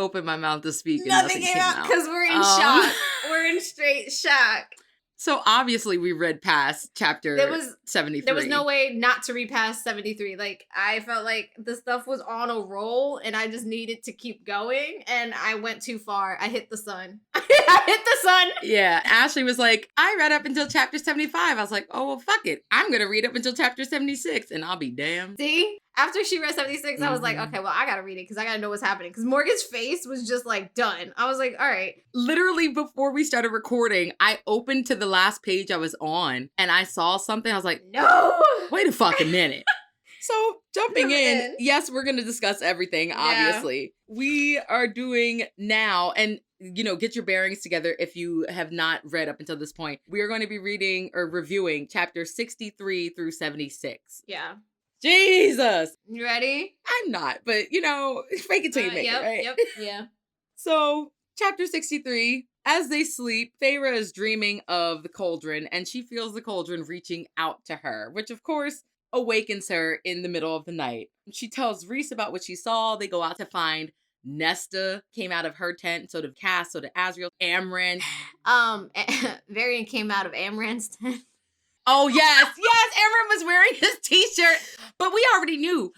opened my mouth to speak and Nothing came out because we're in shock. We're in straight shock. So obviously we read past chapter 73. There was no way not to read past 73. Like, I felt like the stuff was on a roll and I just needed to keep going, and I went too far. I hit the sun. I hit the sun. Yeah, Ashley was like, I read up until chapter 75. I was like, oh, well, fuck it. I'm going to read up until chapter 76 and I'll be damned. See? After she read 76, I was like, okay, well, I gotta read it because I gotta know what's happening. Because Morgan's face was just like done. I was like, all right. Literally before we started recording, I opened to the last page I was on and I saw something. I was like, no, wait a fucking minute. So jumping in, yes, we're going to discuss everything, obviously. Yeah. We are doing now, and get your bearings together if you have not read up until this point. We are going to be reading or reviewing chapter 63 through 76. Yeah. Jesus. You ready? I'm not, but fake it till you make it, right? Yep, yeah. So, chapter 63, as they sleep, Feyre is dreaming of the cauldron, and she feels the cauldron reaching out to her, which of course awakens her in the middle of the night. She tells Rhys about what she saw. They go out to find Nesta came out of her tent, so did Cass, so did Azriel, Amren. Varian came out of Amran's tent. Oh, yes. Yes, Amren was wearing his t-shirt. But we already knew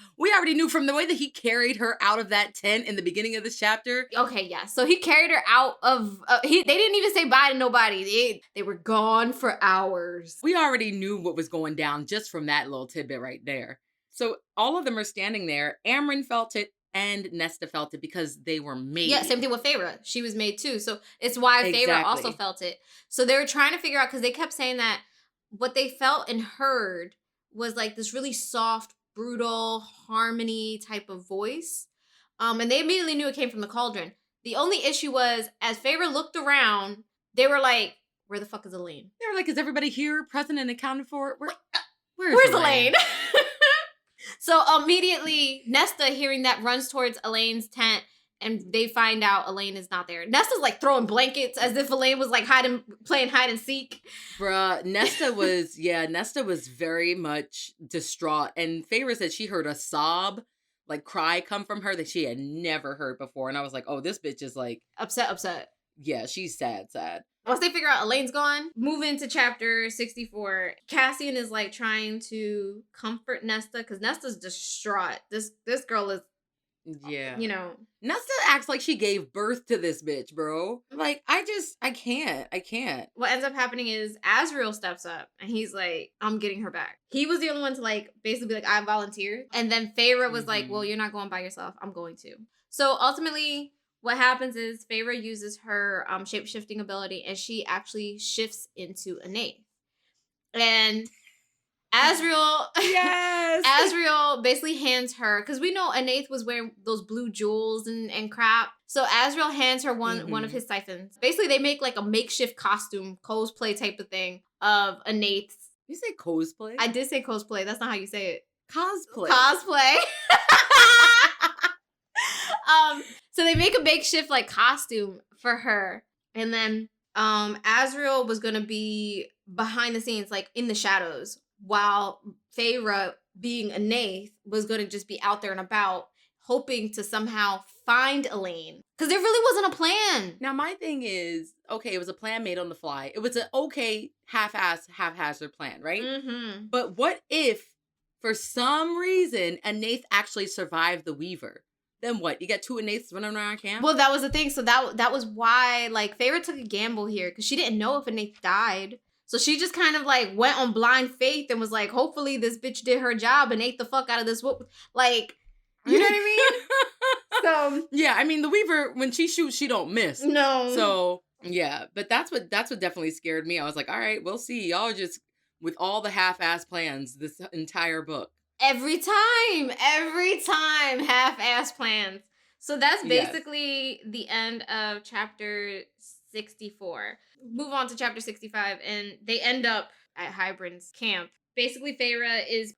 from the way that he carried her out of that tent in the beginning of this chapter. Okay, yeah. So he carried her out of... they didn't even say bye to nobody. They were gone for hours. We already knew what was going down just from that little tidbit right there. So all of them are standing there. Amren felt it. And Nesta felt it because they were made. Yeah, same thing with Feyre. She was made too. So it's why Feyre also felt it. So they were trying to figure out, because they kept saying that what they felt and heard was like this really soft, brutal, harmony type of voice. And they immediately knew it came from the cauldron. The only issue was, as Feyre looked around, they were like, where the fuck is Elaine? They were like, is everybody here, present and accounted for? Where's Elaine? So immediately, Nesta, hearing that, runs towards Elaine's tent, and they find out Elaine is not there. Nesta's like throwing blankets as if Elaine was like playing hide and seek. Bruh, Nesta was very much distraught. And Feyre said she heard a sob, like cry come from her that she had never heard before. And I was like, oh, this bitch is like... Upset. Yeah, she's sad. Once they figure out Elaine's gone, move into chapter 64. Cassian is like trying to comfort Nesta because Nesta's distraught. This girl is, yeah, Nesta acts like she gave birth to this bitch, bro. Like, I can't. What ends up happening is Azriel steps up and he's like, I'm getting her back. He was the only one to like basically be like, I volunteered. And then Feyre was like, well, you're not going by yourself. I'm going to. So ultimately, what happens is Feyre uses her shape-shifting ability, and she actually shifts into Anaith. And Azriel, yes, Azriel basically hands her, because we know Anaith was wearing those blue jewels and crap. So Azriel hands her one of his siphons. Basically, they make like a makeshift costume, cosplay type of thing of Anaith's. You say cosplay? I did say cosplay. That's not how you say it. Cosplay. So they make a makeshift like costume for her, and then Azriel was gonna be behind the scenes, like in the shadows, while Feyre, being Anaith, was gonna just be out there and about, hoping to somehow find Elaine, because there really wasn't a plan. Now my thing is, okay, it was a plan made on the fly. It was an okay haphazard plan, right? Mm-hmm. But what if, for some reason, Anaith actually survived the Weaver? Then what? You got two Anaiths running around camp? Well, that was the thing. So that was why, like, Feyre took a gamble here, because she didn't know if Anaith died. So she just kind of, like, went on blind faith and was like, hopefully this bitch did her job and ate the fuck out of this. Like, you know what I mean? So yeah, I mean, the Weaver, when she shoots, she don't miss. No. So, yeah. But that's what definitely scared me. I was like, all right, we'll see. Y'all are just with all the half-ass plans this entire book. Every time, half-ass plans. So that's basically the end of chapter 64. Move on to chapter 65, and they end up at Hybern's camp. Basically, Feyre is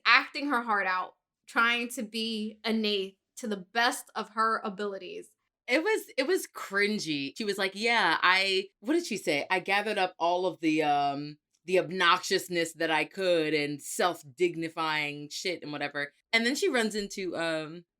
acting her heart out, trying to be Anaith to the best of her abilities. It was cringy. She was like, yeah, what did she say? I gathered up all of the the obnoxiousness that I could and self-dignifying shit and whatever. And then she runs into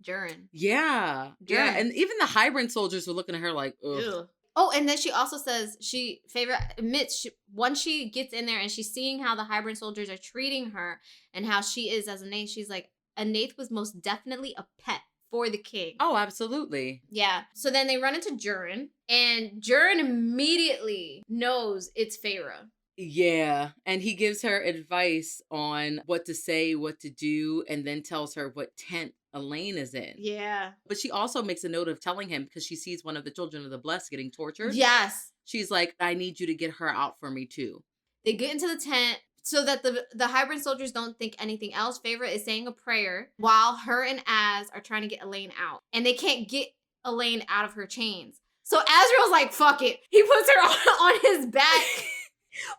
Jurren. Yeah. Yeah. And even the Hybern soldiers were looking at her like, ugh. Ew. Oh, and then she also says Feyre admits once she gets in there and she's seeing how the Hybern soldiers are treating her and how she is as a Nath, she's like, a Nath was most definitely a pet for the king. Oh, absolutely. Yeah. So then they run into Jurren, and Jurren immediately knows it's Feyre. Yeah. And he gives her advice on what to say, what to do, and then tells her what tent Elain is in. Yeah. But she also makes a note of telling him because she sees one of the children of the blessed getting tortured. Yes. She's like, I need you to get her out for me too. They get into the tent so that the Hybern soldiers don't think anything else. Feyre is saying a prayer while her and Az are trying to get Elain out. And they can't get Elain out of her chains. So Azriel's like, fuck it. He puts her on his back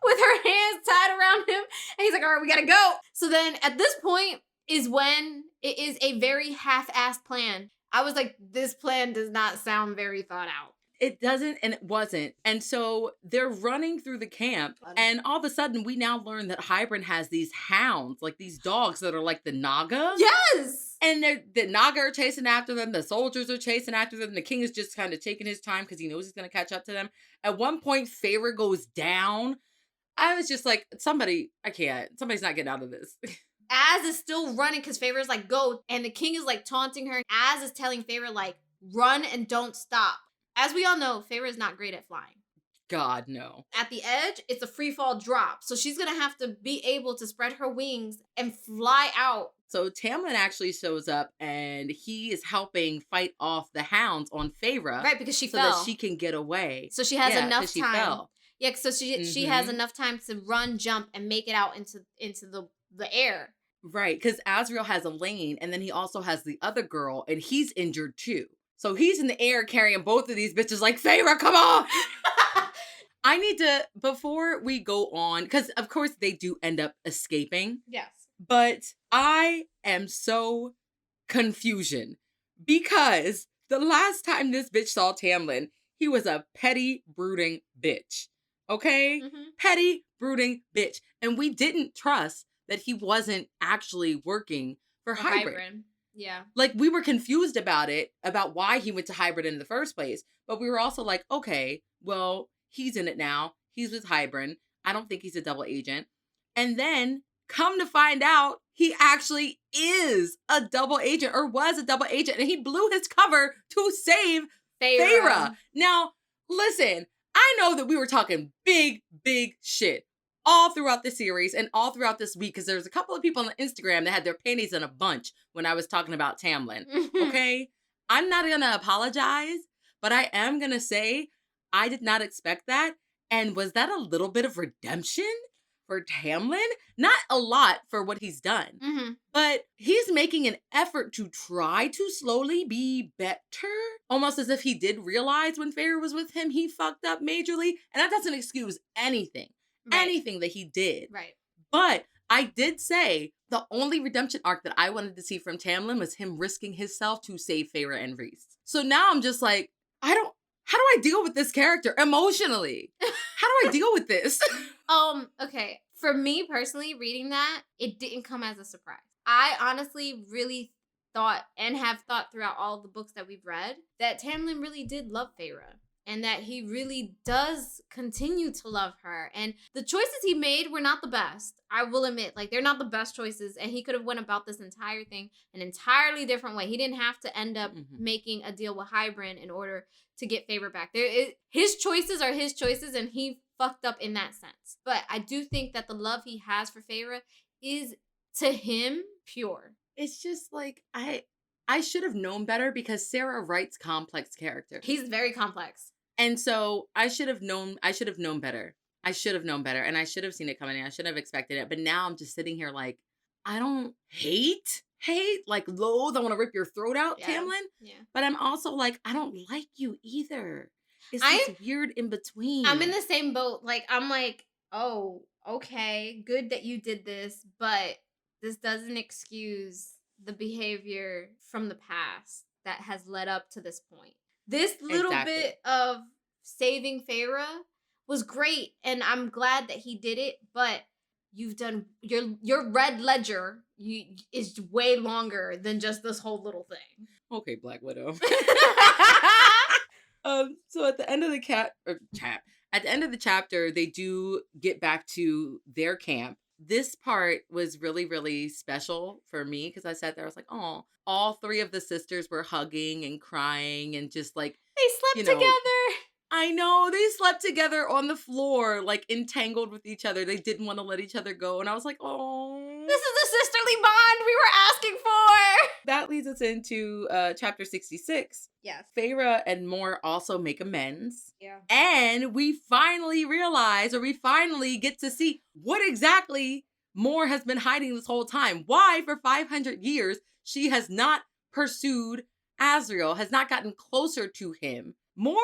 with her hands tied around him. And he's like, all right, we gotta go. So then at this point is when it is a very half-assed plan. I was like, this plan does not sound very thought out. It doesn't, and it wasn't. And so they're running through the camp, and all of a sudden we now learn that Hybern has these hounds, like these dogs that are like the Naga. Yes! And the Naga are chasing after them, the soldiers are chasing after them, the king is just kind of taking his time because he knows he's going to catch up to them. At one point, Feyre goes down. I was just like, somebody's not getting out of this. Az is still running because Feyre's like, go, and the king is like taunting her. Az is telling Feyre like, run and don't stop. As we all know, Feyre is not great at flying. God, no. At the edge, it's a free fall drop. So she's going to have to be able to spread her wings and fly out. So Tamlin actually shows up and he is helping fight off the hounds on Feyre. Right, because she so fell. that she can get away. So she has enough time. Fell. Yeah, so she has enough time to run, jump, and make it out into the air. Right, because Azriel has Elain, and then he also has the other girl, and he's injured too. So he's in the air carrying both of these bitches like, Feyre, come on! I need to, before we go on, because of course they do end up escaping. Yes. But I am so confusion because the last time this bitch saw Tamlin, he was a petty, brooding bitch. Okay? Mm-hmm. Petty, brooding bitch. And we didn't trust that he wasn't actually working for Hybern. Yeah. Like, we were confused about it, about why he went to Hybern in the first place. But we were also like, okay, well, he's in it now. He's with Hybern. I don't think he's a double agent. And then, come to find out, he actually is a double agent, or was a double agent, and he blew his cover to save Feyre. Now, listen, I know that we were talking big, big shit all throughout the series and all throughout this week, because there's a couple of people on Instagram that had their panties in a bunch when I was talking about Tamlin. Okay? I'm not going to apologize, but I am going to say I did not expect that. And was that a little bit of redemption for Tamlin? Not a lot for what he's done, but he's making an effort to try to slowly be better. Almost as if he did realize when Feyre was with him, he fucked up majorly. And that doesn't excuse anything. Right. Anything that he did. Right. But I did say the only redemption arc that I wanted to see from Tamlin was him risking himself to save Feyre and Rhys. So now I'm just like, how do I deal with this character emotionally? How do I deal with this? Okay. For me personally, reading that, it didn't come as a surprise. I honestly really thought, and have thought throughout all the books that we've read, that Tamlin really did love Feyre. And that he really does continue to love her. And the choices he made were not the best. I will admit, like, they're not the best choices. And he could have went about this entire thing an entirely different way. He didn't have to end up making a deal with Hybern in order to get Feyre back. His choices are his choices, and he fucked up in that sense. But I do think that the love he has for Feyre is, to him, pure. It's just like, I should have known better, because Sarah writes complex characters. He's very complex. And so I should have known better. I should have known better. And I should have seen it coming. And I should have expected it. But now I'm just sitting here like, I don't hate, like loathe. I want to rip your throat out, Tamlin. Yeah. But I'm also like, I don't like you either. It's this weird in between. I'm in the same boat. Like, I'm like, oh, okay, good that you did this. But this doesn't excuse the behavior from the past that has led up to this point. This little bit of saving Feyre was great, and I'm glad that he did it, but you've done your red ledger is way longer than just this whole little thing. Okay, Black Widow. So at the end of the at the end of the chapter, they do get back to their camp. This part was really, really special for me because I sat there, I was like, oh, all three of the sisters were hugging and crying and just like, they slept together. I know, they slept together on the floor, like entangled with each other. They didn't want to let each other go. And I was like, oh. This is the sisterly bond we were asking for. That leads us into chapter 66. Yes. Feyre and Mor also make amends. Yeah. And we finally realize, or we finally get to see what exactly Mor has been hiding this whole time. Why, for 500 years, she has not pursued Azriel, has not gotten closer to him. Mor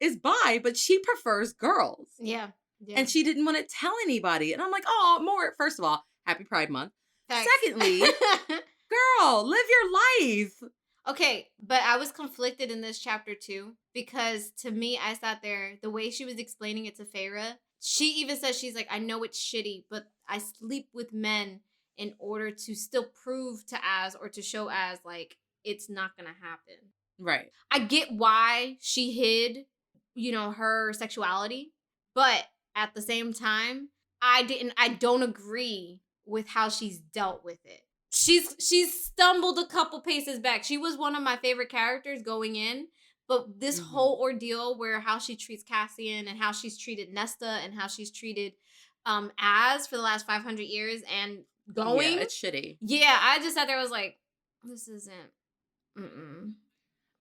is bi, but she prefers girls. Yeah. And she didn't want to tell anybody. And I'm like, oh, Mor, first of all, happy Pride Month. Thanks. Secondly, girl, live your life. Okay, but I was conflicted in this chapter too, because to me, I sat there, the way she was explaining it to Feyre, she even says, she's like, I know it's shitty, but I sleep with men in order to still prove to Az or to show Az, like, it's not gonna happen. Right. I get why she hid, her sexuality, but at the same time, I don't agree with how she's dealt with it. She's stumbled a couple paces back. She was one of my favorite characters going in, but this whole ordeal where how she treats Cassian and how she's treated Nesta and how she's treated Az for the last 500 years and going. Yeah, it's shitty. Yeah, I just sat there, I was like, this isn't.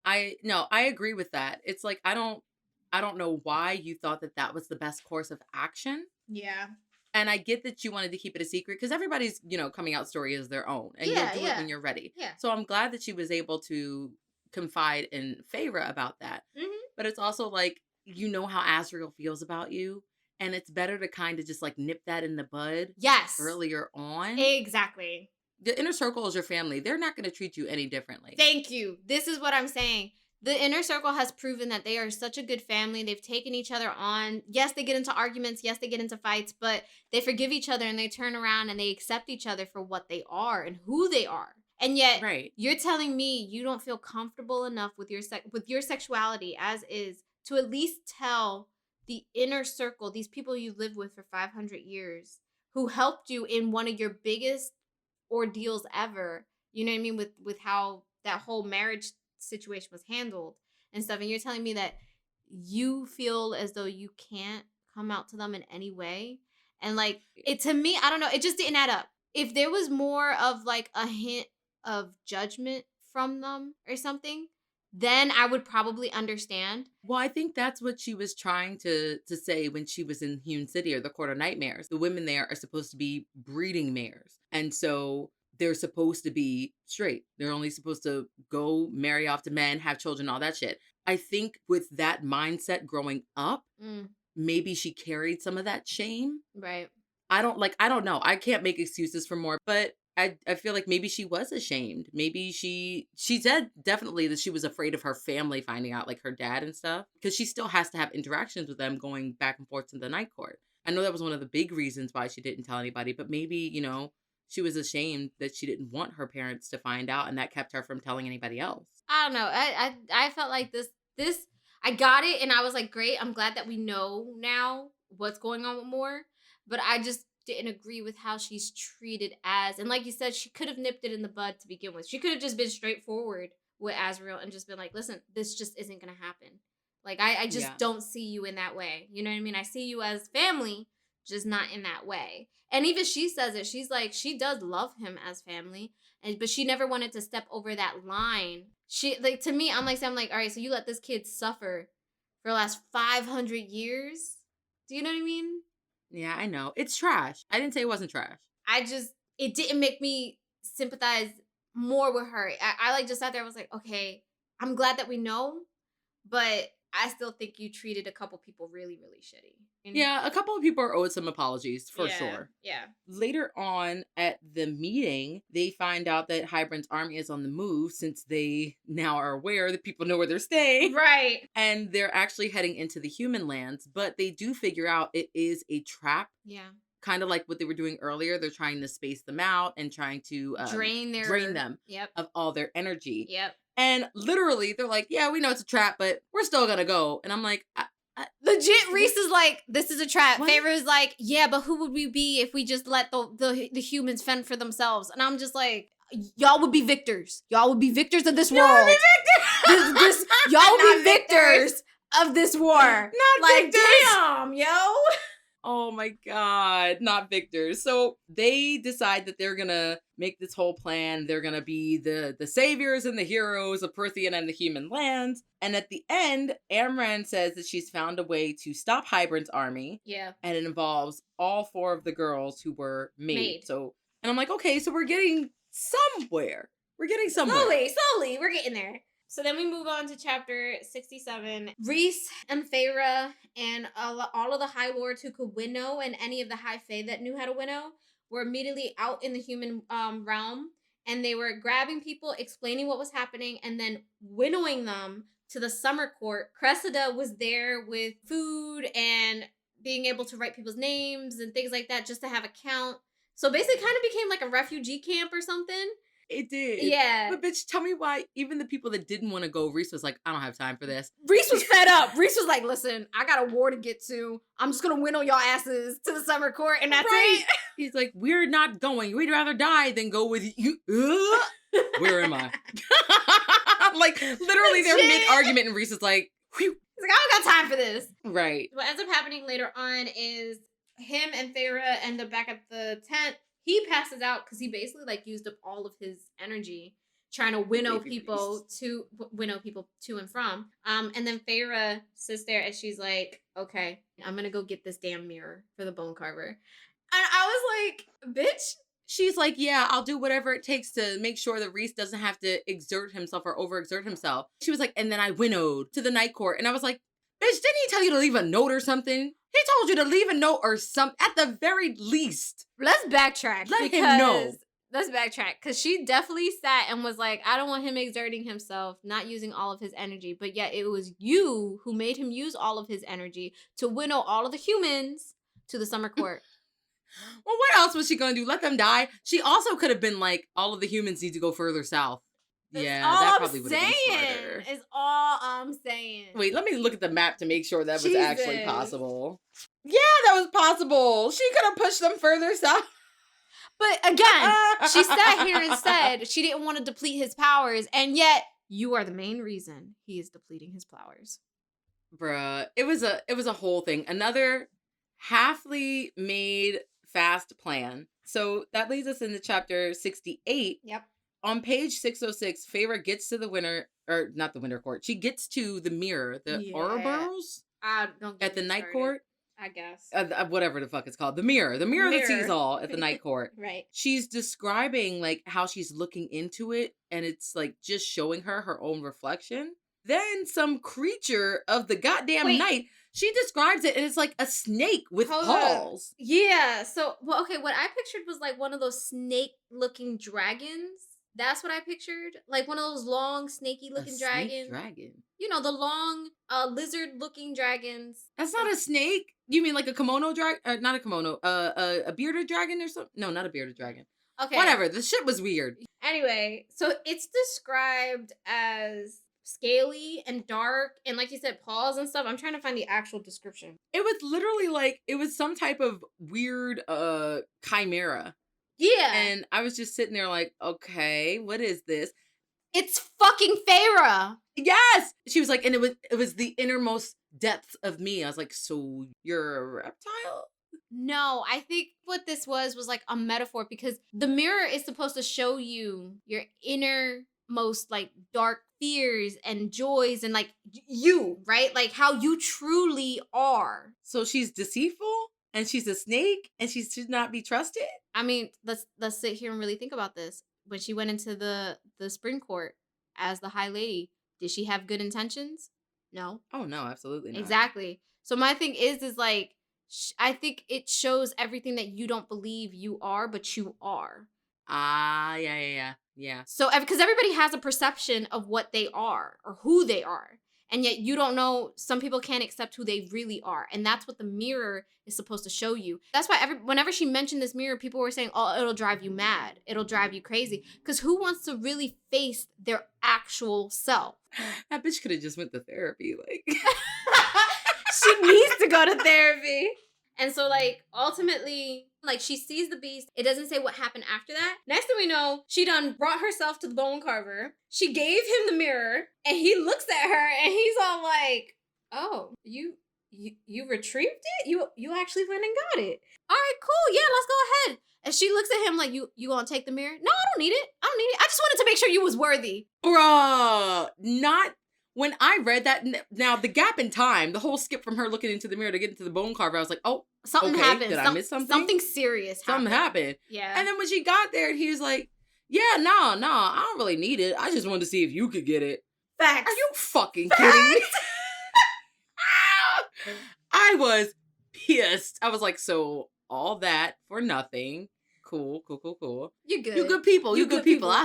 I agree with that. It's like, I don't know why you thought that was the best course of action. Yeah. And I get that you wanted to keep it a secret because everybody's, coming out story is their own. And you'll do it when you're ready. Yeah. So I'm glad that she was able to confide in Feyre about that. Mm-hmm. But it's also like, how Azriel feels about you. And it's better to kind of just like nip that in the bud. Yes. Earlier on. Exactly. The inner circle is your family. They're not going to treat you any differently. Thank you. This is what I'm saying. The inner circle has proven that they are such a good family. They've taken each other on. Yes, they get into arguments. Yes, they get into fights, but they forgive each other and they turn around and they accept each other for what they are and who they are. And yet, You're telling me you don't feel comfortable enough with your sexuality as is to at least tell the inner circle, these people you lived with for 500 years, who helped you in one of your biggest ordeals ever. You know what I mean? With how that whole marriage situation was handled and stuff, and you're telling me that you feel as though you can't come out to them in any way, and like it, to me, I don't know, it just didn't add up. If there was more of like a hint of judgment from them or something, then I would probably understand. Well, I think that's what she was trying to say when she was in Hewn City or the Court of Nightmares. The women there are supposed to be breeding mares, and so they're supposed to be straight. They're only supposed to go marry off to men, have children, all that shit. I think with that mindset growing up, maybe she carried some of that shame. Right. I don't know. I can't make excuses for Mor, but I feel like maybe she was ashamed. Maybe she said definitely that she was afraid of her family finding out, like her dad and stuff, because she still has to have interactions with them going back and forth to the Night Court. I know that was one of the big reasons why she didn't tell anybody, but maybe, she was ashamed that she didn't want her parents to find out, and that kept her from telling anybody else. I don't know. I felt like this I got it, and I was like, great. I'm glad that we know now what's going on with Mor, but I just didn't agree with how she's treated as. And like you said, she could have nipped it in the bud to begin with. She could have just been straightforward with Azriel and just been like, listen, this just isn't going to happen. Like, I just don't see you in that way. You know what I mean? I see you as family, just not in that way. And even she says it. She's like, she does love him as family, but she never wanted to step over that line. She, like, to me, I'm like, all right, so you let this kid suffer for the last 500 years? Do you know what I mean? Yeah, I know. It's trash. I didn't say it wasn't trash. It didn't make me sympathize more with her. I like just sat there, I was like, okay, I'm glad that we know, but I still think you treated a couple people really, really shitty. Yeah, a couple of people are owed some apologies, for sure. Yeah. Later on at the meeting, they find out that Hybern's army is on the move since they now are aware that people know where they're staying. Right. And they're actually heading into the human lands, but they do figure out it is a trap. Yeah. Kind of like what they were doing earlier. They're trying to space them out and trying to drain them of all their energy. Yep. And literally, they're like, yeah, we know it's a trap, but we're still going to go. And I'm like, legit, Rhys is like, this is a trap. Feyre's like, yeah, but who would we be if we just let the humans fend for themselves? And I'm just like, y'all would be victors. Y'all would be victors of this world. Y'all would be victors of this war. Not like, victors. Damn, yo. Oh my God, not victors. So they decide that they're going to make this whole plan. They're going to be the saviors and the heroes of Prythian and the human lands. And at the end, Amren says that she's found a way to stop Hybern's army. Yeah. And it involves all 4 of the girls who were made. So, and I'm like, okay, so we're getting somewhere. We're getting somewhere. Slowly, we're getting there. So then we move on to chapter 67. Rhys and Feyre and all of the High Lords who could winnow and any of the High Fae that knew how to winnow were immediately out in the human realm. And they were grabbing people, explaining what was happening, and then winnowing them to the summer court. Cressida was there with food and being able to write people's names and things like that just to have a count. So basically kind of became like a refugee camp or something. It did. Yeah. But bitch, tell me why even the people that didn't want to go, Rhys was like, I don't have time for this. Rhys was fed up. Rhys was like, listen, I got a war to get to. I'm just going to winnow y'all asses to the summer court and that's it. He's like, we're not going. We'd rather die than go with you. Where am I? Like, literally, they're mid-argument and Rhys is like, whew. He's like, I don't got time for this. Right. What ends up happening later on is him and Feyre end up back at the tent. He passes out because he basically like used up all of his energy trying to winnow people to and from. And then Feyre sits there and she's like, okay, I'm gonna go get this damn mirror for the bone carver. And I was like, bitch. She's like, yeah, I'll do whatever it takes to make sure that Rhys doesn't have to exert himself or overexert himself. She was like, and then I winnowed to the night court. And I was like, bitch, didn't he tell you to leave a note or something? He told you to leave a note or something, at the very least. Let's backtrack. Let him know. Let's backtrack. Because she definitely sat and was like, I don't want him exerting himself, not using all of his energy. But yet it was you who made him use all of his energy to winnow all of the humans to the summer court. Well, what else was she going to do? Let them die? She also could have been like, all of the humans need to go further south. That probably would have been smarter. It's all I'm saying. Wait, let me look at the map to make sure that was actually possible. Yeah, that was possible. She could have pushed them further south. But again, she sat here and said she didn't want to deplete his powers, and yet you are the main reason he is depleting his powers. Bruh, it was a whole thing. Another halfly made fast plan. So that leads us into chapter 68. Yep. On page 606, Feyre gets to the winter, or not the winter court. She gets to the mirror, the Ouroboros at the night court. I guess. Whatever the fuck it's called. The mirror that sees all at the night court. Right. She's describing like how she's looking into it and it's like just showing her own reflection. Then some creature of the goddamn night, she describes it and it's like a snake with paws. Yeah. So, well, okay, what I pictured was like one of those snake-looking dragons. That's what I pictured. Like one of those long, snaky-looking dragons. Dragon. You know, the long, lizard-looking dragons. That's not a snake. You mean like a kimono dragon? Not a kimono. A bearded dragon or something? No, not a bearded dragon. Okay. Whatever. The shit was weird. Anyway, so it's described as scaly and dark and like you said, paws and stuff. I'm trying to find the actual description. It was literally like, it was some type of weird chimera. Yeah. And I was just sitting there like, okay, what is this? It's fucking Feyre. Yes. She was like, and it was the innermost depths of me. I was like, so you're a reptile? No, I think what this was like a metaphor because the mirror is supposed to show you your innermost like dark fears and joys and like you, right? Like how you truly are. So she's deceitful and she's a snake and she should not be trusted? I mean, let's sit here and really think about this. When she went into the spring court as the High Lady, did she have good intentions? No. Oh, no, absolutely not. Exactly. So my thing is like, I think it shows everything that you don't believe you are, but you are. Yeah. So, because everybody has a perception of what they are or who they are. And yet you don't know, some people can't accept who they really are. And that's what the mirror is supposed to show you. That's why whenever she mentioned this mirror, people were saying, oh, it'll drive you mad. It'll drive you crazy. Because who wants to really face their actual self? That bitch could have just went to therapy. Like, she needs to go to therapy. And so, like, ultimately, like, she sees the beast. It doesn't say what happened after that. Next thing we know, she done brought herself to the bone carver. She gave him the mirror, and he looks at her, and he's all like, oh, you retrieved it? You actually went and got it. All right, cool. Yeah, let's go ahead. And she looks at him like, you gonna take the mirror? No, I don't need it. I just wanted to make sure you was worthy. Bruh, not... When I read that, now the gap in time, the whole skip from her looking into the mirror to get into the bone carver, I was like, oh, something happened. Did I miss something? Something serious happened. Something happened. Yeah. And then when she got there, he was like, yeah, no, I don't really need it. I just wanted to see if you could get it. Facts. Are you fucking kidding me? I was pissed. I was like, so all that for nothing. Cool. You good. You good people. You good people. I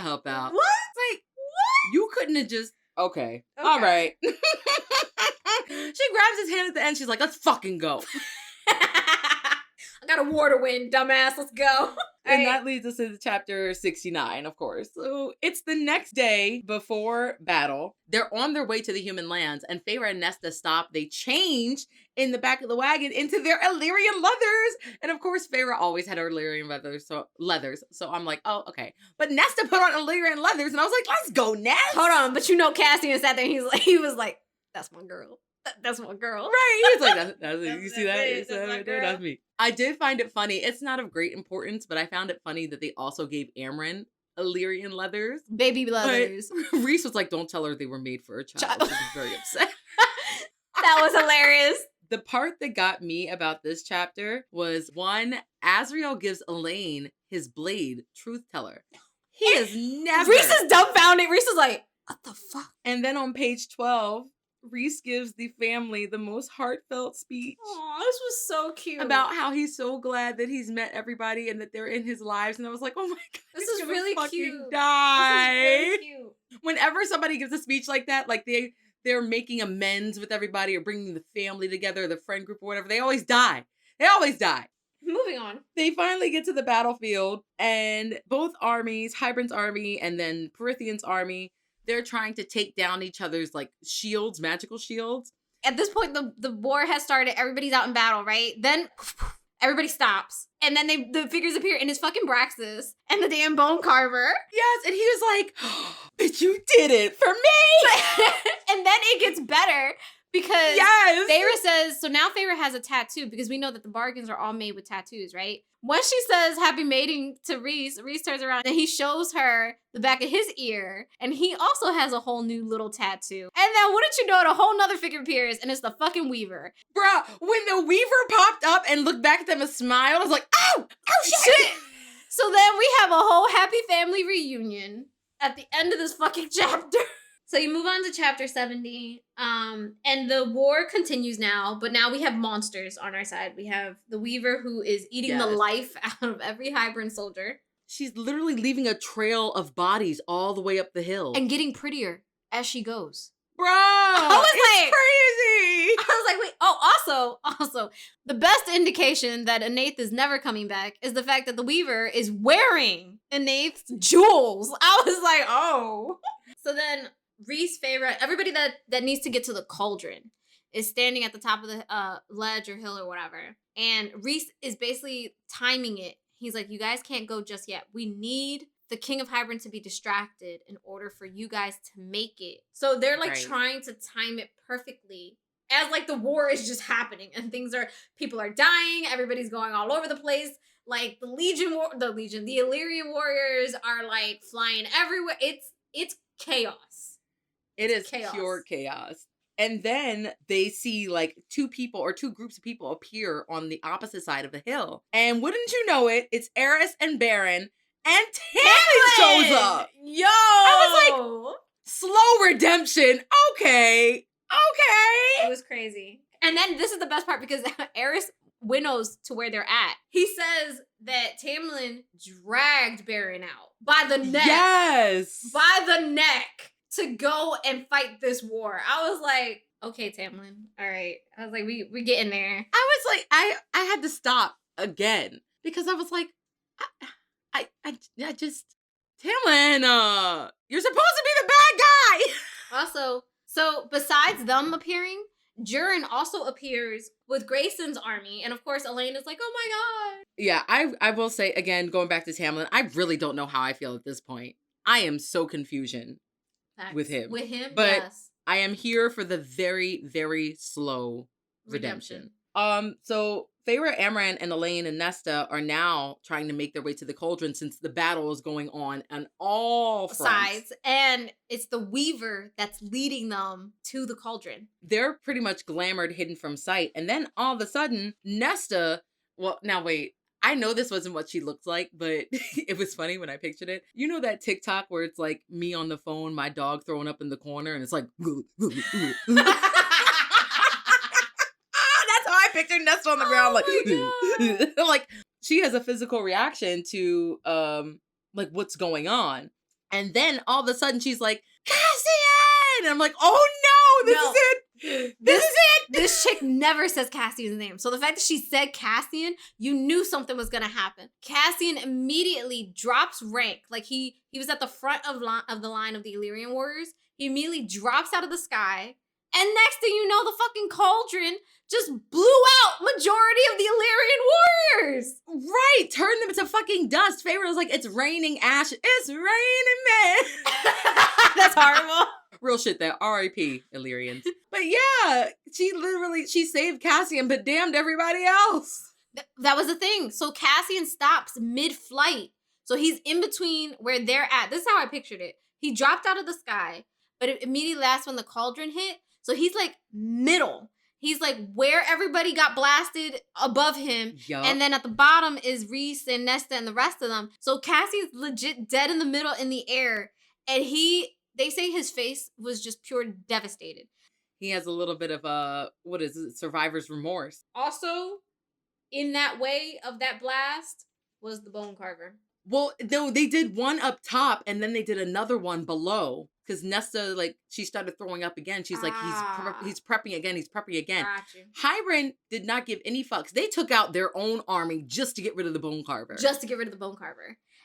help out. What? Like, what? You couldn't have just... Okay. All right. She grabs his hand at the end. She's like, let's fucking go. I got a war to win, dumbass. Let's go. And that leads us into chapter 69, of course. So it's the next day before battle. They're on their way to the human lands, and Feyre and Nesta stop. They change in the back of the wagon into their Illyrian leathers. And of course, Feyre always had her Illyrian leathers. So I'm like, oh, okay. But Nesta put on Illyrian leathers, and I was like, let's go, Nest. Hold on, but you know Cassian sat there and he was like, that's my girl. That's my girl. Right. He's like, that's you see that? That's me. I did find it funny. It's not of great importance, but I found it funny that they also gave Amren Illyrian leathers. Baby leathers. But Rhys was like, don't tell her they were made for a child. She was very upset. That was hilarious. The part that got me about this chapter was, one, Azriel gives Elaine his blade, Truth Teller. He is never... Rhys is dumbfounded. Rhys is like, what the fuck? And then on page 12... Rhys gives the family the most heartfelt speech. Aw, this was so cute. About how he's so glad that he's met everybody and that they're in his lives. And I was like, oh my God, this is really cute. Die. This is really cute. Whenever somebody gives a speech like that, like they're making amends with everybody or bringing the family together, the friend group or whatever, they always die. Moving on. They finally get to the battlefield, and both armies, Hybern's army and then Prythian's army, they're trying to take down each other's, like, shields, magical shields. At this point, the war has started. Everybody's out in battle, right? Then everybody stops. And then the figures appear, and it's fucking Braxis and the damn bone carver. Yes, and he was like, oh, bitch, you did it for me! And then it gets better. Because yes. Feyre says, so now Feyre has a tattoo, because we know that the bargains are all made with tattoos, right? Once she says happy mating to Rhys, Rhys turns around and he shows her the back of his ear, and he also has a whole new little tattoo. And then wouldn't you know it, a whole nother figure appears, and it's the fucking Weaver. Bruh, when the Weaver popped up and looked back at them and smiled, I was like, oh shit! So then we have a whole happy family reunion at the end of this fucking chapter. So you move on to chapter 70, and the war continues now, but now we have monsters on our side. We have the Weaver, who is eating the life out of every Hybern soldier. She's literally leaving a trail of bodies all the way up the hill. And getting prettier as she goes. Bro, it's crazy! I was like, wait, also, the best indication that Anaith is never coming back is the fact that the Weaver is wearing Anaith's jewels. I was like, oh. So then... Rhys, Feyre, everybody that needs to get to the cauldron is standing at the top of the ledge or hill or whatever. And Rhys is basically timing it. He's like, you guys can't go just yet. We need the King of Hybern to be distracted in order for you guys to make it. So they're like trying to time it perfectly as like the war is just happening and people are dying. Everybody's going all over the place. Like the Illyrian warriors are like flying everywhere. It's chaos. It is pure chaos. And then they see like two groups of people appear on the opposite side of the hill. And wouldn't you know it, it's Eris and Baron, and Tamlin shows up. Yo! I was like, slow redemption. Okay. Okay. It was crazy. And then this is the best part because Eris winnows to where they're at. He says that Tamlin dragged Baron out by the neck. Yes. By the neck to go and fight this war. I was like, okay, Tamlin. All right. I was like, we getting there. I was like, I had to stop again because I was like, I just Tamlin, you're supposed to be the bad guy. Also, so besides them appearing, Jurin also appears with Grayson's army, and of course, Elaine is like, "Oh my god!" Yeah, I will say again, going back to Tamlin, I really don't know how I feel at this point. I am so confusion with him. With him, but yes. I am here for the very, very slow redemption. So Feyre, Amren, and Elaine and Nesta are now trying to make their way to the cauldron since the battle is going on all sides. And it's the Weaver that's leading them to the cauldron. They're pretty much glamored, hidden from sight. And then all of a sudden, Nesta, well, now wait, I know this wasn't what she looked like, but it was funny when I pictured it. You know that TikTok where it's like me on the phone, my dog throwing up in the corner, and it's like... I pictured Nesta on the ground like like she has a physical reaction to like what's going on. And then all of a sudden she's like, Cassian! And I'm like, oh no, this is it. This is it. This chick never says Cassian's name. So the fact that she said Cassian, you knew something was gonna happen. Cassian immediately drops rank. Like he was at the front of the line of the Illyrian warriors. He immediately drops out of the sky. And next thing you know, the fucking cauldron just blew out majority of the Illyrian warriors. Right. Turned them into fucking dust. Feyre was like, it's raining ash. It's raining man. That's horrible. Real shit that R.I.P. Illyrians. But yeah, she saved Cassian, but damned everybody else. That was the thing. So Cassian stops mid-flight. So he's in between where they're at. This is how I pictured it. He dropped out of the sky, but immediately that's when the cauldron hit. So he's like middle. He's like where everybody got blasted above him. Yep. And then at the bottom is Rhys and Nesta and the rest of them. So Cassie's legit dead in the middle in the air. And they say his face was just pure devastated. He has a little bit of what is it, survivor's remorse. Also, in that way of that blast was the bone carver. Well, no, they did one up top and then they did another one below. Because Nesta, like, she started throwing up again. She's like, he's prepping again. He's prepping again. Hybern did not give any fucks. They took out their own army just to get rid of the bone carver.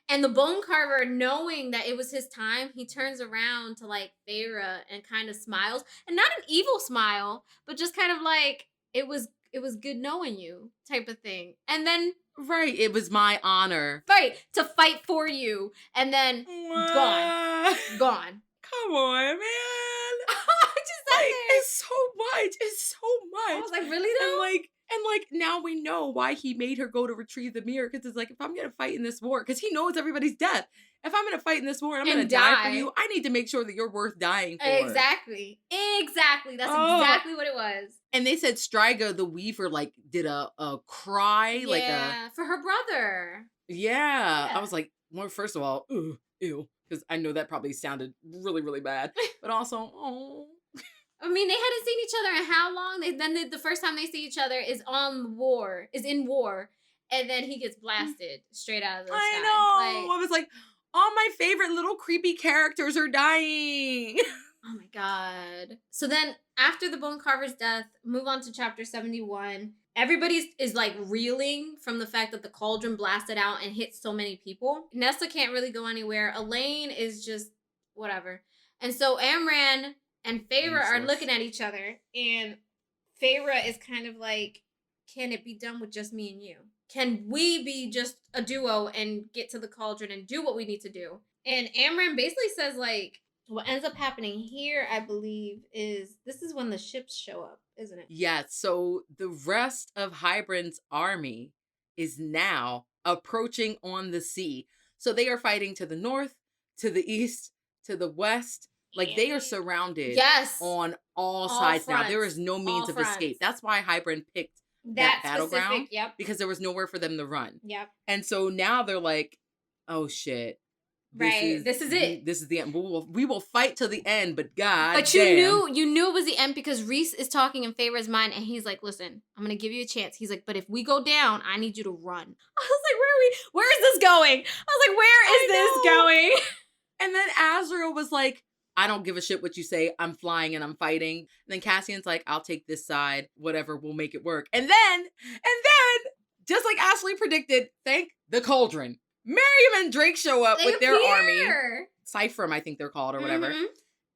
And the bone carver, knowing that it was his time, he turns around to, like, Feyre and kind of smiles. And not an evil smile, but just kind of like, it was good knowing you type of thing. And then... Right, it was my honor. Right, to fight for you. And then, gone. Come on, man. Just like, it's so much. It's so much. I was like, really though? And now we know why he made her go to retrieve the mirror. Because it's like, if I'm going to fight in this war, because he knows everybody's death. If I'm going to fight in this war and I'm going to die for you, I need to make sure that you're worth dying for. Exactly. That's exactly what it was. And they said Striga the Weaver, like, did a cry. Yeah, for her brother. Yeah. I was like, well, first of all, ew. Because I know that probably sounded really, really bad. But also, oh. I mean, they hadn't seen each other in how long? The first time they see each other is in war. And then he gets blasted straight out of the sky. I know. I was like, all my favorite little creepy characters are dying. Oh my god. So then, after the bone carver's death, move on to chapter 71. Everybody is like reeling from the fact that the cauldron blasted out and hit so many people. Nesta can't really go anywhere. Elaine is just whatever. And so Amren and Feyre are looking at each other. And Feyre is kind of like, can it be done with just me and you? Can we be just a duo and get to the cauldron and do what we need to do? And Amren basically says like, what ends up happening here, I believe, this is when the ships show up, isn't it? Yeah, so the rest of Hybern's army is now approaching on the sea. So they are fighting to the north, to the east, to the west. Like, they are surrounded on all sides fronts. Now. There is no means of escape. That's why Hybern picked that battleground. Because there was nowhere for them to run. Yep. And so now they're like, oh, shit. This is it. This is the end. We will fight till the end, but God. But you knew it was the end because Rhys is talking in Feyre's mind, and he's like, "Listen, I'm gonna give you a chance." He's like, "But if we go down, I need you to run." I was like, Where is this going?" I was like, "Where is this going?" And then Azriel was like, "I don't give a shit what you say. I'm flying and I'm fighting." And then Cassian's like, "I'll take this side. Whatever, we'll make it work." And then, just like Ashley predicted, thank the Cauldron. Miriam and Drake show up with their army. Cyphram, I think they're called, or whatever.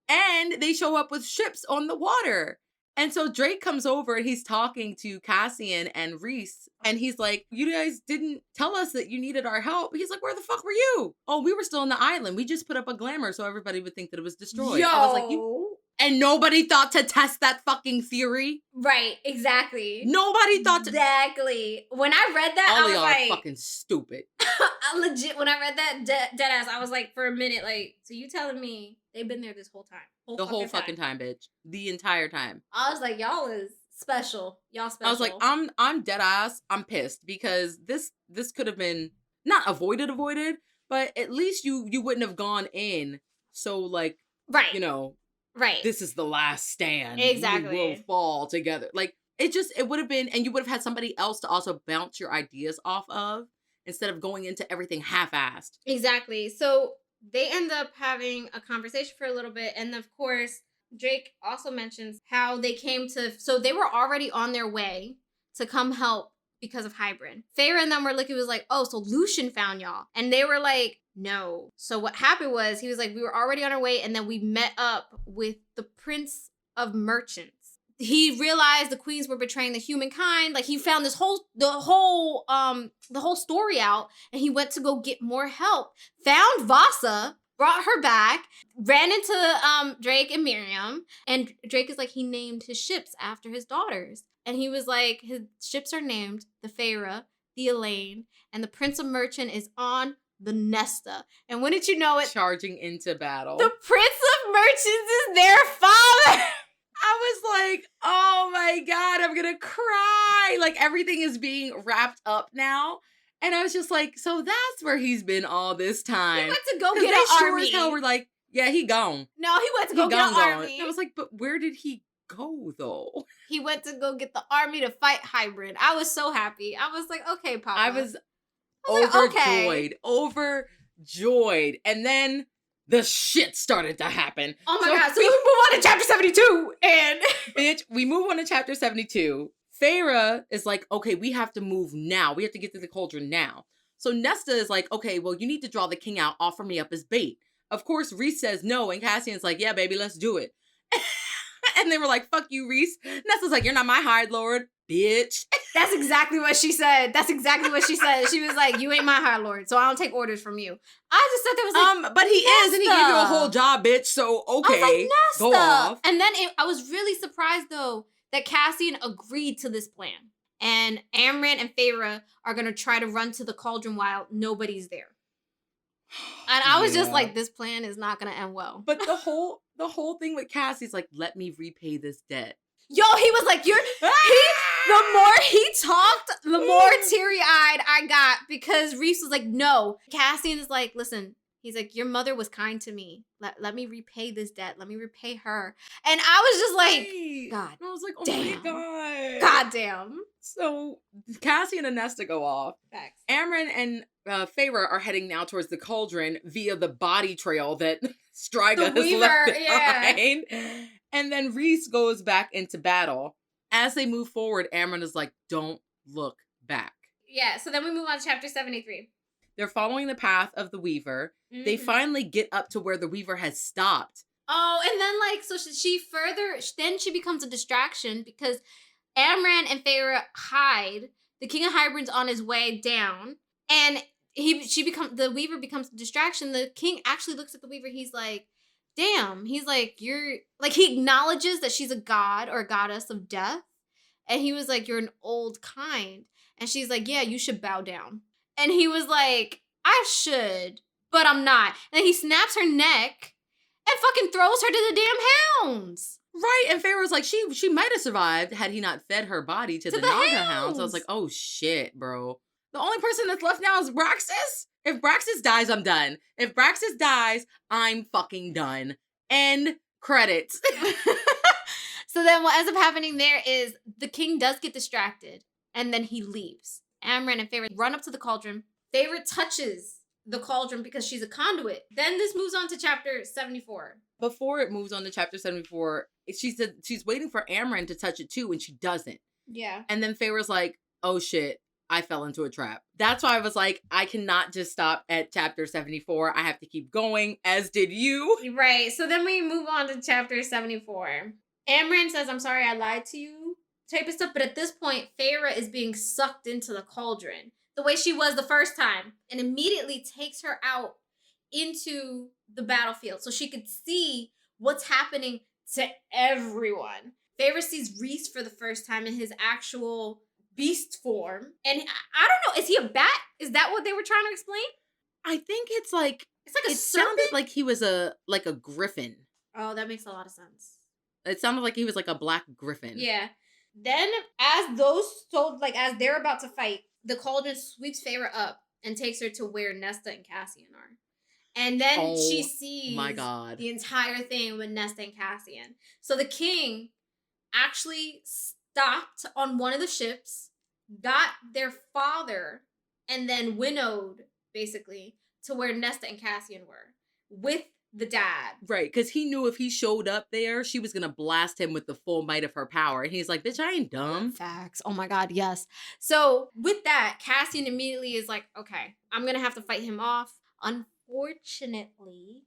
And they show up with ships on the water. And so Drake comes over and he's talking to Cassian and Rhys. And he's like, "You guys didn't tell us that you needed our help." He's like, "Where the fuck were you?" "Oh, we were still on the island. We just put up a glamour so everybody would think that it was destroyed." Yo. I was like, And nobody thought to test that fucking theory? Right, exactly. Nobody thought to... Exactly. When I read that, all I was like... are fucking stupid. I legit, when I read that dead ass, I was like, for a minute, like, so you telling me they've been there this whole time? The whole fucking time, bitch. The entire time. I was like, y'all is special. Y'all special. I was like, I'm dead ass. I'm pissed because this could have been not avoided, but at least you wouldn't have gone in. So like, right, you know, right. This is the last stand. Exactly. We will fall together. Like it would have been, and you would have had somebody else to also bounce your ideas off of instead of going into everything half-assed. Exactly. So they end up having a conversation for a little bit, and of course, Drake also mentions how they came to, so they were already on their way to come help because of Hybrid. Feyre and them were like, it was like, "Oh, so Lucien found y'all." And they were like, "No." So what happened was, he was like, "We were already on our way, and then we met up with the Prince of Merchants." He realized the queens were betraying the humankind. Like, he found the whole story out, and he went to go get more help. Found Vasa, brought her back, ran into Drake and Miriam, and Drake is like, he named his ships after his daughters. And he was like, his ships are named the Feyre, the Elaine, and the Prince of Merchant is on the Nesta. And wouldn't you know it? Charging into battle. The Prince of Merchants is their father! I was like, oh my God, I'm gonna cry. Like, everything is being wrapped up now. And I was just like, so that's where he's been all this time. He went to go get an army. Sure as hell were like, yeah, he gone. No, he went to go get an army. And I was like, but where did he go, though? He went to go get the army to fight Hybrid. I was so happy. I was like, okay, Papa. I was overjoyed. And then the shit started to happen. Oh my God. So we move on to chapter 72. And bitch, we move on to chapter 72. Feyre is like, okay, we have to move now. We have to get to the Cauldron now. So Nesta is like, okay, well, you need to draw the king out. Offer me up as bait. Of course, Rhys says no. And Cassian's like, yeah, baby, let's do it. And they were like, fuck you, Rhys. Nesta's like, you're not my High Lord, bitch. That's exactly what she said. She was like, you ain't my High Lord, so I don't take orders from you. I just thought that was like, but he is, and he gave you a whole job, bitch, so okay, I was like, Nesta. Go off. And then I was really surprised, though, that Cassian agreed to this plan. And Amren and Feyre are going to try to run to the Cauldron while nobody's there. And I was just like, this plan is not going to end well. But the whole thing with Cassie's like, let me repay this debt. Yo, he was like, the more he talked, the more teary-eyed I got, because Rhys was like, no. Cassian is like, listen, he's like, your mother was kind to me. Let me repay this debt. Let me repay her. And I was just like, God. I was like, oh damn. my God. God damn. So Cassian and Nesta go off. Facts. Amren and Feyre are heading now towards the Cauldron via the body trail that Striga has left behind. Yeah. And then Rhys goes back into battle. As they move forward, Amren is like, don't look back. Yeah, so then we move on to chapter 73. They're following the path of the Weaver. Mm-hmm. They finally get up to where the Weaver has stopped. Oh, and then like, so then she becomes a distraction because Amren and Feyre hide. The King of Hybrid's on his way down. And the Weaver becomes a distraction. The King actually looks at the Weaver. He's like, damn. He's like, he acknowledges that she's a god or a goddess of death. And he was like, you're an old kind. And she's like, yeah, you should bow down. And he was like, I should, but I'm not. And he snaps her neck and fucking throws her to the damn hounds. Right. And Feyre was like, she might have survived had he not fed her body to the Naga hounds. I was like, oh shit, bro. The only person that's left now is Roxas? If Braxis dies, I'm done. If Braxis dies, I'm fucking done. End credits. So then what ends up happening there is the king does get distracted and then he leaves. Amren and Feyre run up to the cauldron. Feyre touches the cauldron because she's a conduit. Then this moves on to chapter 74. Before it moves on to chapter 74, she said she's waiting for Amren to touch it too, and she doesn't. Yeah. And then Feyre's like, oh shit, I fell into a trap. That's why I was like, I cannot just stop at chapter 74. I have to keep going, as did you. Right. So then we move on to chapter 74. Amren says, I'm sorry I lied to you, type of stuff. But at this point, Feyre is being sucked into the cauldron the way she was the first time and immediately takes her out into the battlefield so she could see what's happening to everyone. Feyre sees Rhys for the first time in his actual beast form. And I don't know, is he a bat? Is that what they were trying to explain? I think it's like a it serpent? sounded like he was a griffin. Oh, that makes a lot of sense. It sounded like he was like a black griffin. Yeah. Then as they're about to fight, the cauldron sweeps Feyre up and takes her to where Nesta and Cassian are. And then she sees my God. the entire thing with Nesta and Cassian. So the king actually stopped on one of the ships, got their father, and then winnowed, basically, to where Nesta and Cassian were with the dad. Right, because he knew if he showed up there, she was going to blast him with the full might of her power. And he's like, bitch, I ain't dumb. Facts. Oh my God, yes. So with that, Cassian immediately is like, okay, I'm going to have to fight him off. Unfortunately,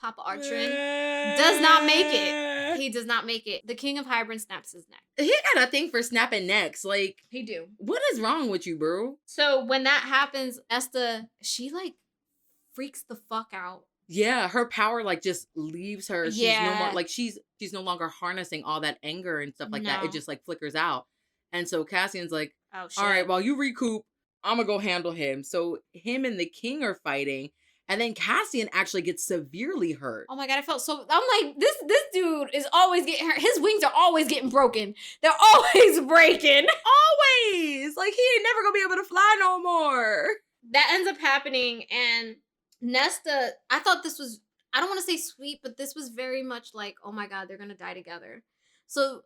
Papa Archerin does not make it. He does not make it. The King of Hybern snaps his neck. He got a thing for snapping necks. Like, He do. what is wrong with you, bro? So when that happens, Nesta, she like freaks the fuck out. Yeah, her power like just leaves her. She's no more Yeah. like she's no longer harnessing all that anger and stuff like that. No. It just like flickers out. And so Cassian's like, Oh shit. all right, while you recoup, I'm gonna go handle him. So him and the king are fighting, and then Cassian actually gets severely hurt. Oh my God, I felt so. I'm like, this dude is always getting hurt. His wings are always getting broken. They're always breaking. Always! Like, he ain't never gonna be able to fly no more. That ends up happening, and Nesta, I thought this was, I don't want to say sweet, but this was very much like, oh my God, they're gonna die together. So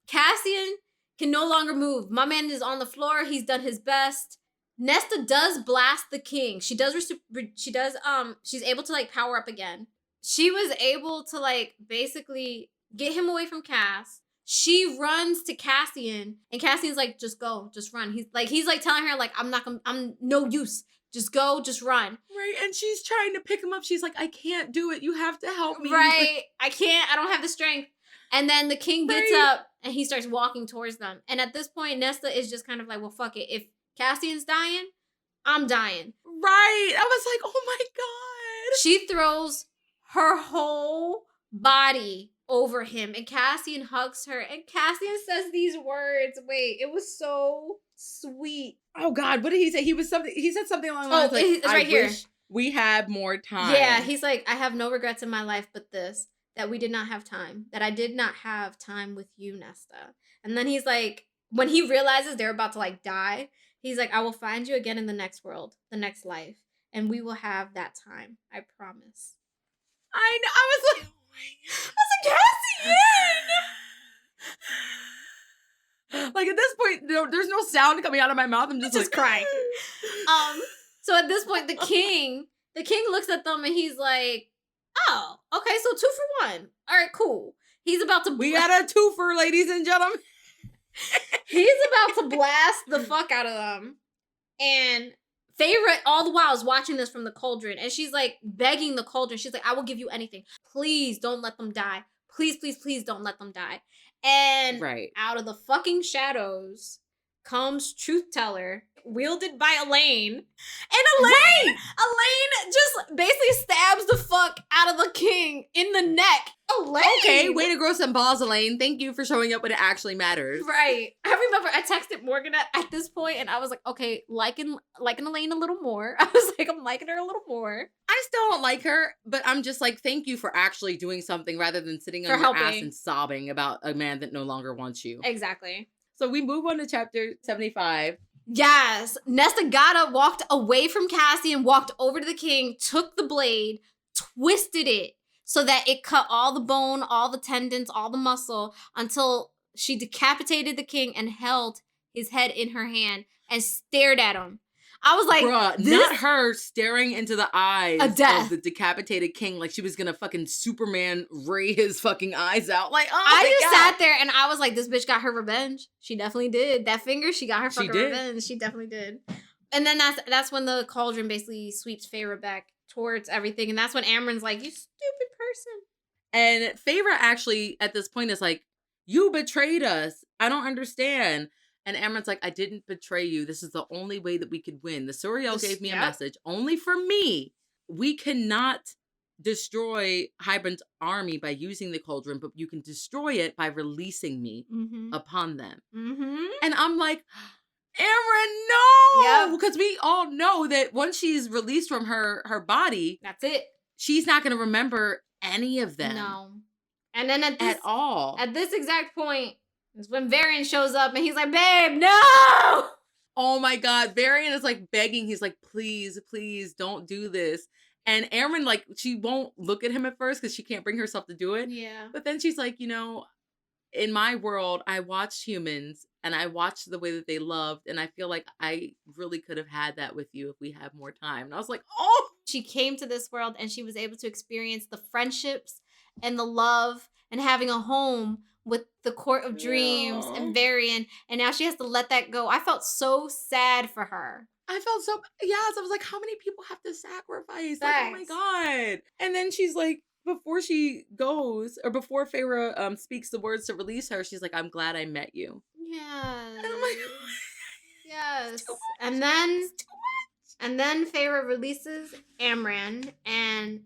Cassian can no longer move. My man is on the floor. He's done his best. Nesta does blast the king. She's able to like power up again. She was able to like basically get him away from Cass. She runs to Cassian, and Cassian's like, just go, just run. He's like telling her like, I'm no use. Just go, just run. Right, and she's trying to pick him up. She's like, I can't do it. You have to help me. Right, I can't. I don't have the strength. And then the king gets up, and he starts walking towards them. And at this point, Nesta is just kind of like, well, fuck it. If Cassian's dying, I'm dying. Right. I was like, oh my God. She throws her whole body over him, and Cassian hugs her, and Cassian says these words. Wait, it was so sweet. Oh God, what did he say? He said something along the lines like, it's right here. Wish we had more time. Yeah, he's like, I have no regrets in my life but this, that we did not have time, that I did not have time with you, Nesta. And then he's like, when he realizes they're about to like die, he's like, I will find you again in the next world, the next life, and we will have that time. I promise. I know. I was like, Cassian! Like at this point, there's no sound coming out of my mouth. I'm just crying. So at this point, the king looks at them and he's like, oh, okay, so 2 for 1. All right, cool. He's about to. We got a twofer, ladies and gentlemen. He's about to blast the fuck out of them. And Feyre, all the while, is watching this from the cauldron. And she's like begging the cauldron. She's like, I will give you anything. Please don't let them die. Please, please, please don't let them die. And out of the fucking shadows comes Truth Teller, wielded by Elaine. And Elaine just basically stabs the fuck out of the king in the neck. Elaine! Okay, way to grow some balls, Elaine. Thank you for showing up when it actually matters. Right. I remember I texted Morgan at this point, and I was like, okay, liking Elaine a little more. I was like, I'm liking her a little more. I still don't like her, but I'm just like, thank you for actually doing something rather than sitting on your ass and sobbing about a man that no longer wants you. Exactly. So we move on to chapter 75. Yes. Nesta got up, walked away from Cassian, walked over to the king, took the blade, twisted it so that it cut all the bone, all the tendons, all the muscle until she decapitated the king and held his head in her hand and stared at him. I was like, bruh, not her staring into the eyes of the decapitated king like she was gonna fucking Superman ray his fucking eyes out. Like, oh I my just God. sat there and I was like, this bitch got her revenge. She definitely did. That finger, she got her fucking revenge. She definitely did. And then that's when the cauldron basically sweeps Feyre back towards everything. And that's when Amren's like, you stupid person. And Feyre actually at this point is like, you betrayed us. I don't understand. And Amren's like, I didn't betray you. This is the only way that we could win. The Suriel gave me a message. Only for me. We cannot destroy Hybern's army by using the cauldron, but you can destroy it by releasing me upon them. And I'm like, Amren, no! Because we all know that once she's released from her body, that's it. She's not going to remember any of them. No. And then at this exact point, is when Varian shows up and he's like, babe, no! Oh my God. Varian is like begging. He's like, please, please don't do this. And Amren, like, she won't look at him at first because she can't bring herself to do it. Yeah. But then she's like, you know, in my world, I watched humans and I watched the way that they loved. And I feel like I really could have had that with you if we had more time. And I was like, oh! She came to this world and she was able to experience the friendships and the love and having a home with the Court of Dreams and Varian, and now she has to let that go. I felt so sad for her. I felt so, yes, I was like, how many people have to sacrifice? Like, oh my God. And then she's like, before she goes, or before Feyre speaks the words to release her, she's like, I'm glad I met you. Yes. And I'm like, yes. And then Feyre releases Amren, and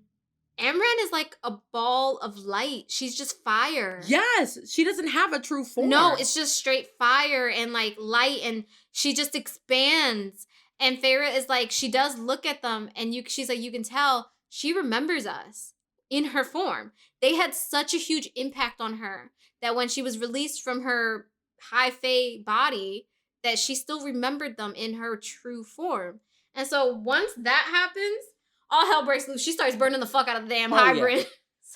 Amren is like a ball of light. She's just fire. Yes. She doesn't have a true form. No, it's just straight fire and like light, and she just expands. And Feyre is like, she does look at them, and she's like, you can tell she remembers us in her form. They had such a huge impact on her that when she was released from her high fae body, that she still remembered them in her true form. And so once that happens, all hell breaks loose. She starts burning the fuck out of the damn hybrid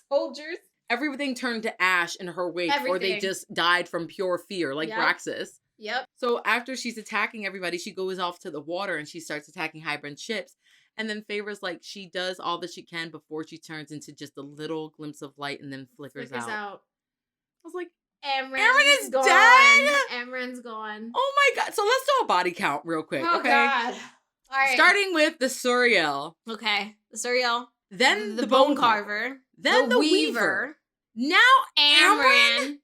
soldiers. Everything turned to ash in her wake, or they just died from pure fear, like Braxis. Yep. So after she's attacking everybody, she goes off to the water and she starts attacking Hybern ships. And then Feyre's like, she does all that she can before she turns into just a little glimpse of light and then flickers out. I was like, Amren is gone. Dead? Amren's gone. Oh my God. So let's do a body count real quick. Oh, okay? God. All right. Starting with the Suriel. Okay. The Suriel. Then the Bone Carver. Then the Weaver. Now Amren.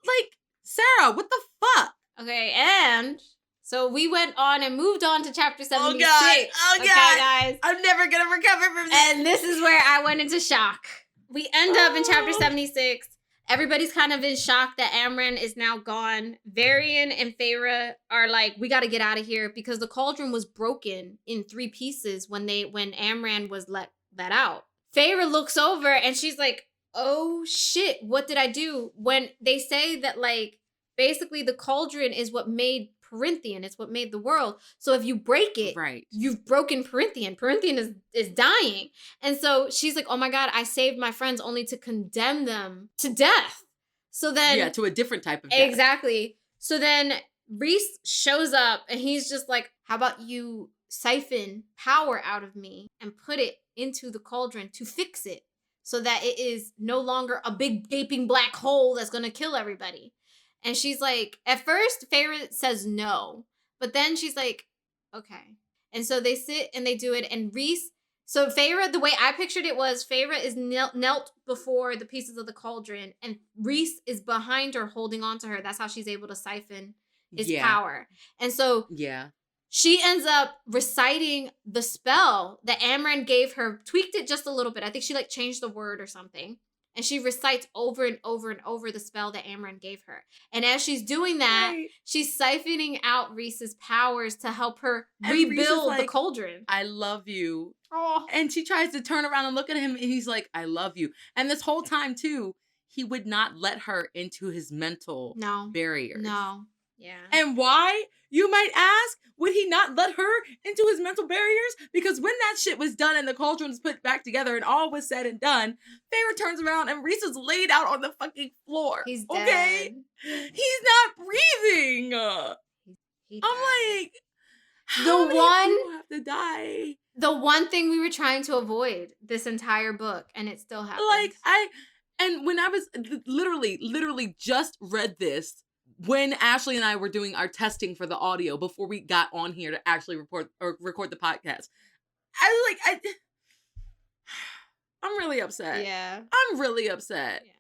Like, Sarah, what the fuck? Okay, and so we went on and moved on to chapter 76. Oh, God. Oh, okay, God. Guys. I'm never going to recover from this. And this is where I went into shock. We end up in chapter 76. Everybody's kind of in shock that Amren is now gone. Varian and Feyre are like, we got to get out of here because the cauldron was broken in 3 pieces when Amren was let out. Feyre looks over and she's like, oh shit, what did I do? When they say that, like, basically the cauldron is what made Perinthian. It's what made the world. So if you break it, you've broken Perinthian. Perinthian is dying. And so she's like, oh my God, I saved my friends only to condemn them to death. So then... Yeah, to a different type of death. Exactly. So then Rhys shows up and he's just like, how about you siphon power out of me and put it into the cauldron to fix it so that it is no longer a big gaping black hole that's going to kill everybody. And she's like, at first, Feyre says no. But then she's like, okay. And so they sit and they do it. And Rhys, so Feyre, the way I pictured it was Feyre is knelt before the pieces of the cauldron. And Rhys is behind her holding on to her. That's how she's able to siphon his power. And so she ends up reciting the spell that Amren gave her, tweaked it just a little bit. I think she like changed the word or something. And she recites over and over and over the spell that Amren gave her. And as she's doing that, she's siphoning out Rhys's powers to help her rebuild the cauldron. I love you. Oh. And she tries to turn around and look at him, and he's like, I love you. And this whole time, too, he would not let her into his mental barriers. No. Yeah. And why? You might ask, would he not let her into his mental barriers? Because when that shit was done and the cauldron was put back together and all was said and done, Feyre turns around and Rhys is laid out on the fucking floor. He's dead. Okay? He's not breathing. I'm like, how many people have to die? The one thing we were trying to avoid this entire book, and it still happens. Like, and when I was literally just read this, when Ashley and I were doing our testing for the audio before we got on here to actually record the podcast, I was like, I'm really upset. Yeah. I'm really upset. Yeah.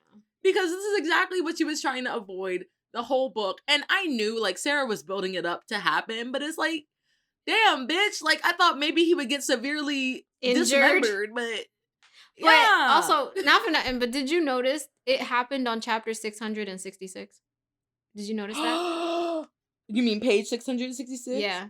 Because this is exactly what she was trying to avoid the whole book. And I knew, like, Sarah was building it up to happen, but it's like, damn, bitch. Like, I thought maybe he would get severely dismembered, but yeah. Also, not for nothing, but did you notice it happened on chapter 666? Did you notice that? You mean page 666? Yeah.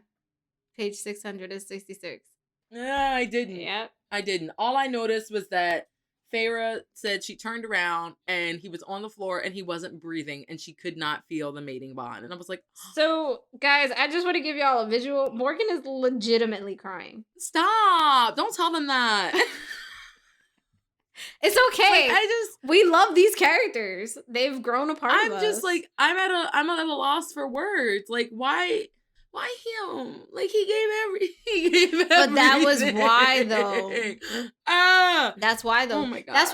Page 666. Yeah, I didn't. Yep. I didn't. All I noticed was that Feyre said she turned around and he was on the floor and he wasn't breathing and she could not feel the mating bond. And I was like, so guys, I just want to give y'all a visual. Morgan is legitimately crying. Stop. Don't tell them that. It's okay. Like, we love these characters. They've grown apart. I'm just like, I'm at a loss for words. Like, why him? Like, he gave everything. But that was why, though. That's why, though. Oh my God. That's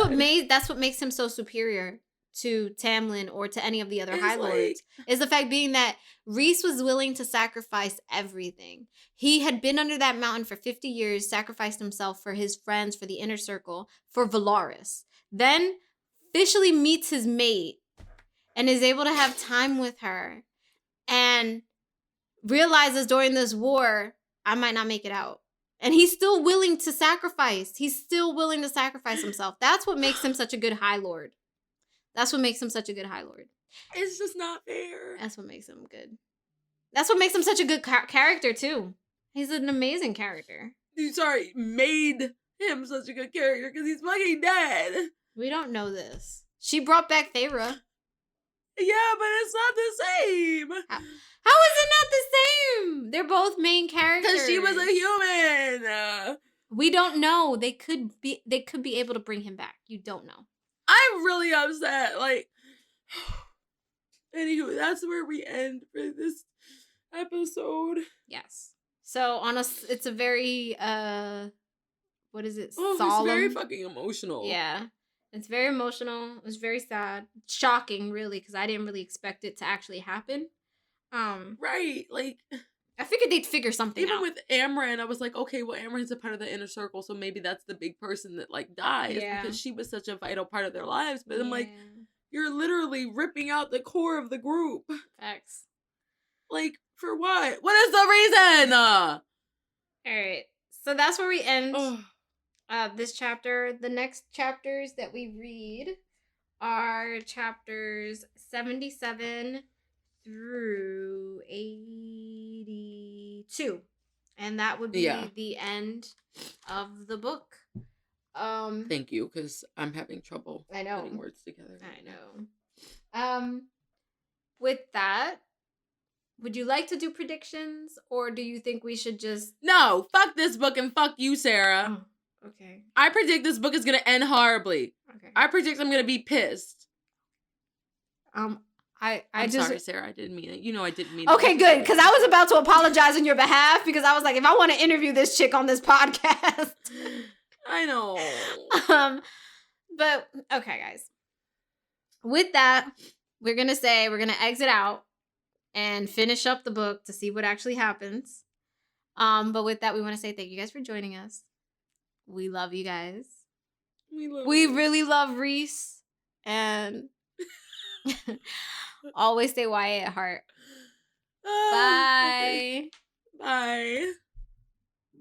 what makes him so superior to Tamlin or to any of the other High Lords, is the fact being that Rhys was willing to sacrifice everything. He had been under that mountain for 50 years, sacrificed himself for his friends, for the inner circle, for Velaris. Then officially meets his mate and is able to have time with her and realizes during this war, I might not make it out. And he's still willing to sacrifice. He's still willing to sacrifice himself. That's what makes him such a good High Lord. That's what makes him such a good High Lord. It's just not fair. That's what makes him good. That's what makes him such a good character, too. He's an amazing character. Made him such a good character because he's fucking dead. We don't know this. She brought back Feyre. Yeah, but it's not the same. How is it not the same? They're both main characters. Because she was a human. We don't know. They could be able to bring him back. You don't know. I'm really upset. Like, anywho, that's where we end for this episode. Yes. So it's a very what is it? Oh, solemn. It's very fucking emotional. Yeah. It's very emotional. It's very sad. Shocking, really, because I didn't really expect it to actually happen. Right. Like, I figured they'd figure something even out. with Amren, I was like, okay, well, Amren's a part of the inner circle, so maybe that's the big person that, like, dies because she was such a vital part of their lives. But I'm like, you're literally ripping out the core of the group. Facts. Like, for what? What is the reason? All right. So that's where we end this chapter. The next chapters that we read are chapters 77 through 82. And that would be the end of the book. Thank you, because I'm having trouble putting words together. I know. With that, would you like to do predictions, or do you think we should just... No, fuck this book and fuck you, Sarah. Oh, okay. I predict this book is going to end horribly. Okay. I predict I'm going to be pissed. I'm sorry, Sarah. I didn't mean it. You know I didn't mean it. Okay, good, because I was about to apologize on your behalf, because I was like, if I want to interview this chick on this podcast... I know. But, okay, guys. With that, we're going to exit out and finish up the book to see what actually happens. But with that, we want to say thank you guys for joining us. We love you guys. We really love Rhys. And always stay YA at heart. Bye. Bye.